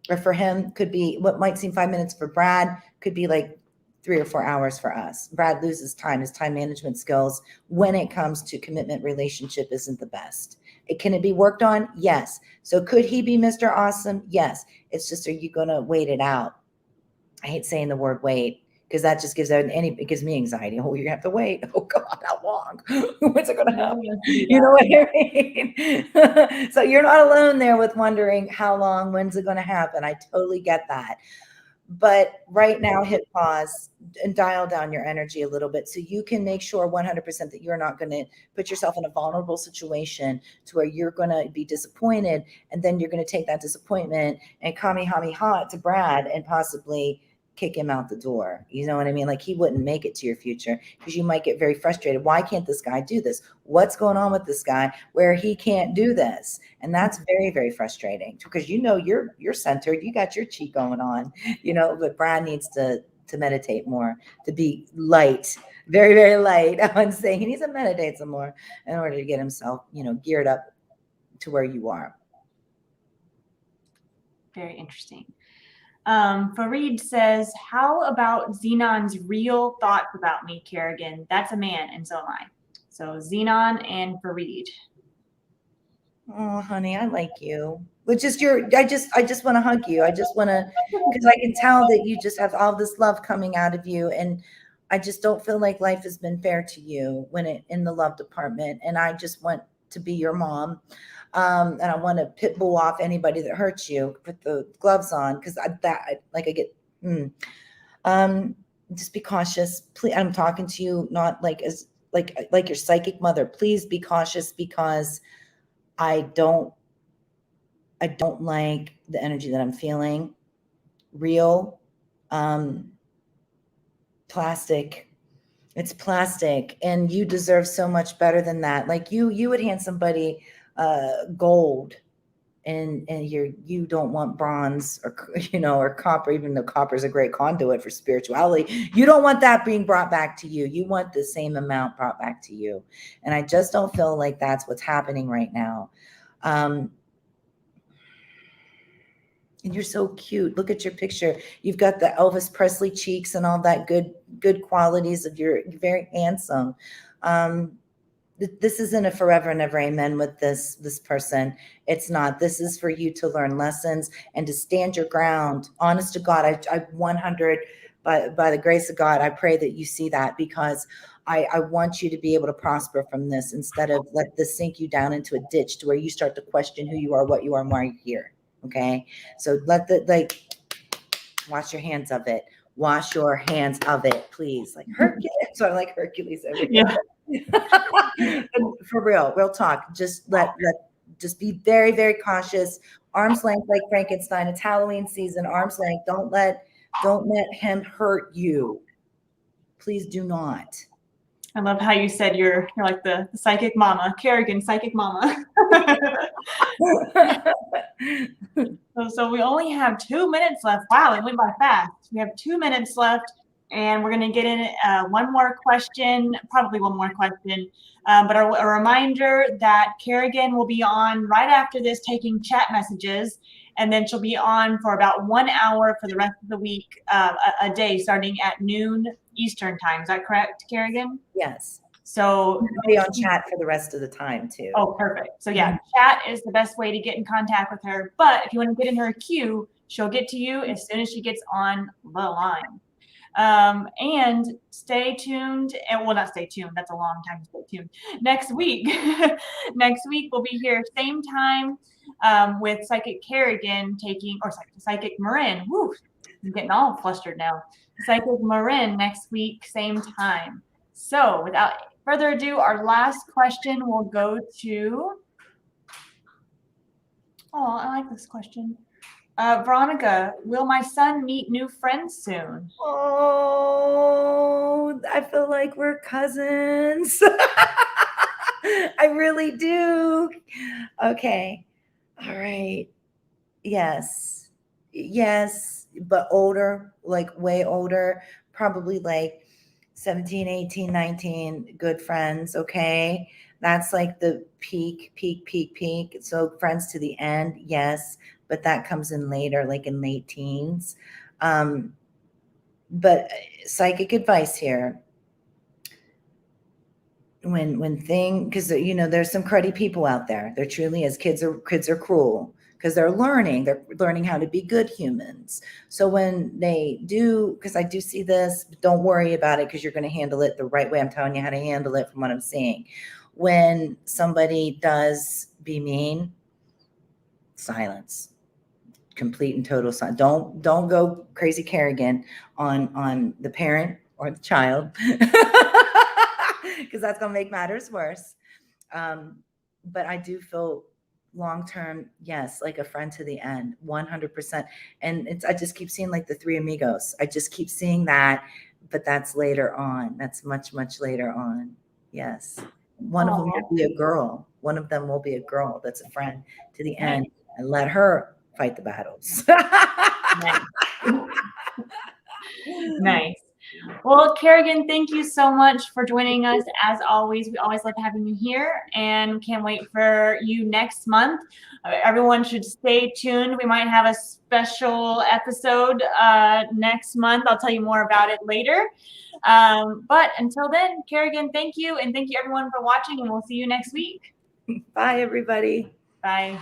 or for him could be what might seem 5 minutes for Brad could be like 3 or 4 hours for us. Brad loses time. His time management skills when it comes to commitment relationship isn't the best. Can it be worked on? Yes. So could he be Mr. Awesome? Yes. It's just, are you going to wait it out? I hate saying the word wait, because that just it gives me anxiety. Oh, you're gonna have to wait. Oh God, how long? When's it gonna happen? You know what I mean? So you're not alone there with wondering how long, when's it gonna happen? I totally get that. But right now, hit pause and dial down your energy a little bit so you can make sure 100% that you're not going to put yourself in a vulnerable situation to where you're going to be disappointed, and then you're going to take that disappointment and kamehameha to Brad and possibly kick him out the door. You know what I mean? Like, he wouldn't make it to your future because you might get very frustrated. Why can't this guy do this? What's going on with this guy where he can't do this? And that's very, very frustrating because you're centered. You got your chi going on, but Brad needs to meditate more, to be light, very, very light. I'm saying he needs to meditate some more in order to get himself, geared up to where you are. Very interesting. Farid says, how about Xenon's real thoughts about me, Kerrigan? That's a man, and so am I. So Xenon and Farid. Oh, honey, I like you. But I just want to hug you. I just want to, because I can tell that you just have all this love coming out of you. And I just don't feel like life has been fair to you in the love department. And I just want to be your mom. And I want to pit bull off anybody that hurts you, put the gloves on. Cause just be cautious. Please, I'm talking to you, not like as like your psychic mother. Please be cautious, because I don't like the energy that I'm feeling. Real, plastic. It's plastic, and you deserve so much better than that. Like you would hand somebody gold, and you don't want bronze or copper, even though copper is a great conduit for spirituality. You don't want that being brought back to you. You want the same amount brought back to you. And I just don't feel like that's what's happening right now. And you're so cute. Look at your picture. You've got the Elvis Presley cheeks and all that good qualities of you're very handsome. This isn't a forever and ever amen with this person. It's not. This is for you to learn lessons and to stand your ground. Honest to God, I 100, by the grace of God, I pray that you see that, because I want you to be able to prosper from this, instead of let this sink you down into a ditch to where you start to question who you are, what you are, and why you're here. Okay? So wash your hands of it. Wash your hands of it, please. Like Hercules. So I like Hercules every day. Yeah. For real talk. Just just be very, very cautious. Arm's length, like Frankenstein. It's Halloween season. Arm's length. Don't let him hurt you. Please do not. I love how you said you're like the psychic mama, Kerrigan, psychic mama. So we only have 2 minutes left. Wow, it went by fast. We have 2 minutes left, and we're going to get in one more question, probably one more question. But a reminder that Kerrigan will be on right after this taking chat messages, and then she'll be on for about 1 hour for the rest of the week, a day, starting at noon Eastern time. Is that correct, Kerrigan? Yes. So I'll be on chat for the rest of the time too. Oh, perfect. So yeah, chat is the best way to get in contact with her. But if you want to get in her queue, she'll get to you as soon as she gets on the line. And stay tuned. And well, not stay tuned. That's a long time to stay tuned. Next week, we'll be here same time with Psychic Kerrigan Psychic Marin. Woo, I'm getting all flustered now. Psychic Marin next week, same time. So without further ado, our last question will go to Oh, I like this question. Veronica, will my son meet new friends soon? Oh, I feel like we're cousins. I really do. Okay. All right. Yes. Yes, but older, like way older, probably like 17, 18, 19, good friends. Okay. That's like the peak, peak, peak, peak. So friends to the end. Yes. But that comes in later, like in late teens. But psychic advice here, because there's some cruddy people out there. There truly is. Kids are cruel because they're learning how to be good humans. So when they do, because I do see this, don't worry about it because you're going to handle it the right way. I'm telling you how to handle it from what I'm seeing. When somebody does be mean, silence. Complete and total silence. Don't go crazy Kerrigan on the parent or the child. Because that's going to make matters worse. But I do feel long-term, yes, like a friend to the end, 100%. And I just keep seeing like the three amigos. I just keep seeing that, but that's later on. That's much, much later on. Yes. One of them will be a girl. One of them will be a girl that's a friend to the end, and let her fight the battles. Nice. Nice. Well, Kerrigan, thank you so much for joining us. As always, we always love having you here and can't wait for you next month. Everyone should stay tuned. We might have a special episode next month. I'll tell you more about it later. But until then, Kerrigan, thank you. And thank you everyone for watching, and we'll see you next week. Bye, everybody. Bye.